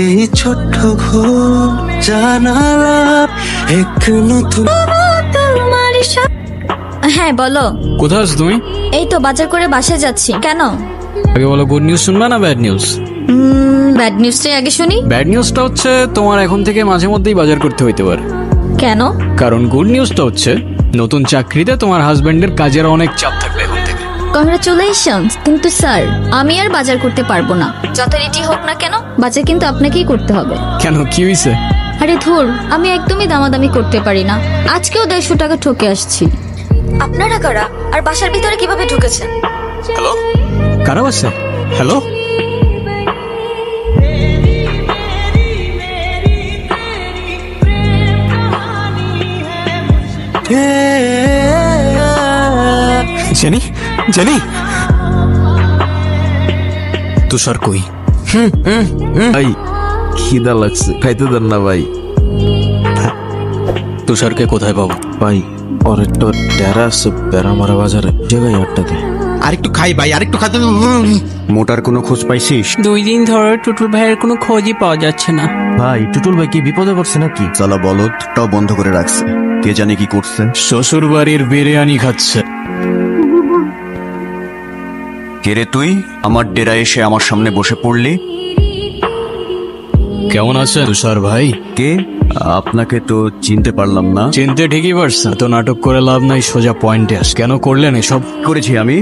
এই ছোট্ট ঘর জানালা এক নতুন। হ্যাঁ বলো। কোথায় আছো তুমি? এই তো বাজার করে বাসায় যাচ্ছি। কেন? আগে বলো, গুড নিউজ শুনবা না ব্যাড নিউজ? ব্যাড নিউজটাই আগে শুনি। ব্যাড নিউজটা হচ্ছে তোমার এখন থেকে মাঝে মধ্যেই বাজার করতে হইতে পারে। কেন? কারণ গুড নিউজটা হচ্ছে নতুন চাকরিতে তোমার হাজবেন্ডের কাজের অনেক চাপ থাকবে এখন থেকে। কংগ্রাচুলেশনস। কিন্তু স্যার আমি আর বাজার করতে পারবো না। যথারীতি হোক না কেন বাজার কিন্তু আপনাকেই করতে হবে। কেন, কি হয়েছে? আরে ধুর, আমি একদমই দামাদামি করতে পারি না। আজকেও 150 টাকা ঠকে আসছি। আপনারা কারা আর বাসার ভিতরে কিভাবে ঢুকেছেন? হ্যালো, কারা আছে? হ্যালো, জেনি, জেনি, তুষার কই? ভাই খিদা লাগছে, খাইতে দেন না ভাই। তুষারকে কোথায় পাবো? ভাই ওর একটা ডেরা আছে বেড়ামারা বাজারে, জায়গায় আড্ডা দেয়। আরেকটু খাই ভাই, আরেকটু খাতে। মোটার কোনো খোঁজ পাইছিস? 2 দিন ধরে টুটুল ভাইয়ের কোনো খোঁজই পাওয়া যাচ্ছে না। ভাই টুটুল ভাই কি বিপদে পড়ছে নাকি? সালা বলদটাও বন্ধ করে রাখছে, কে জানে কি করছে। শ্বশুর বাড়ির বিরিয়ানি খাচ্ছে। কে রে তুই? আমার ডেরা এসে আমার সামনে বসে পড়লি। কেমন আছে তুষার ভাই? কে? আপনাকে তো চিনতে পারলাম না। চিনতে ঠিকই পারছেন, তো নাটক করে লাভ নাই, সোজা পয়েন্টে আস। কেন করলেন এসব? করেছি আমি?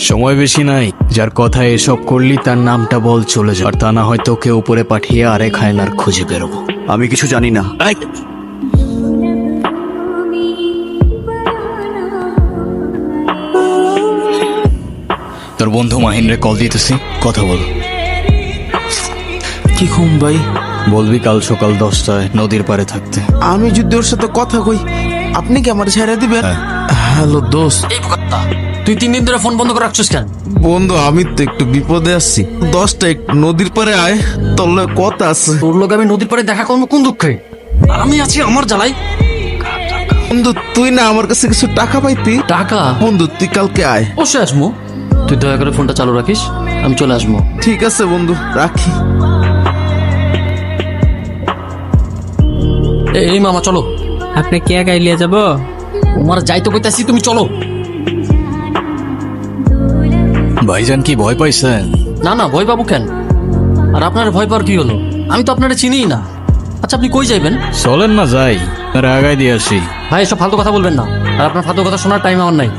সময় বেশি নাই, যার কথায় এসব করলি তার নামটা বল, চলে যা। আর তা না হয়তো ওকে উপরে পাঠিয়ে আরেক হায়নার খুঁজে বেরোবো। আমি কিছু জানি না। তোর বন্ধু মাহিন্দ্রে কল দিতেছি, কথা বল। কি খুম ভাই? বলবি কাল সকাল 10টায় নদীর পাড়ে থাকতে। আমি যদি ওর সাথে কথা কই আপনি কি আমার ছেড়ে দিবেন? হ্যালো দোস্ত। তুই 3 দিন ধরে ফোন বন্ধ করে রাখছিস কেন? বন্ধু আমি তো একটু বিপদে আছি, 10টা একটু নদীর পারে আয়, তোর লগে কথা আছে। তোর লোক আমি নদীর পাড়ে দেখা করবো কোন দুঃখে? আর আমি আছি আমার জ্বালাই। বন্ধু তুই না আমার কাছে কিছু টাকা পাইতি? টাকা? বন্ধু তুই কালকে আয়। অবশ্যই আসবো, তুই দয়া করে ফোনটা চালু রাখিস, আমি চলে আসবো। ঠিক আছে বন্ধু, রাখি। এই মামা চলো। আপনি কে গাইলিয়ে যাব? তোমার যাইতে কইতাছি, তুমি চলো। ভাইজান কি ভয় পাইছেন? না না, ভয় পাবো কেন? আর আপনার ভয় পাওয়ার কি হলো? আমি তো আপনারা চিনিই না। আচ্ছা আপনি কই যাইবেন? চলেন না যাই, তার আগায় দিয়ে আসি। ভাই এসব ফালতু কথা বলবেন না, আর আপনার ফালতু কথা শোনার টাইম আমার নাই।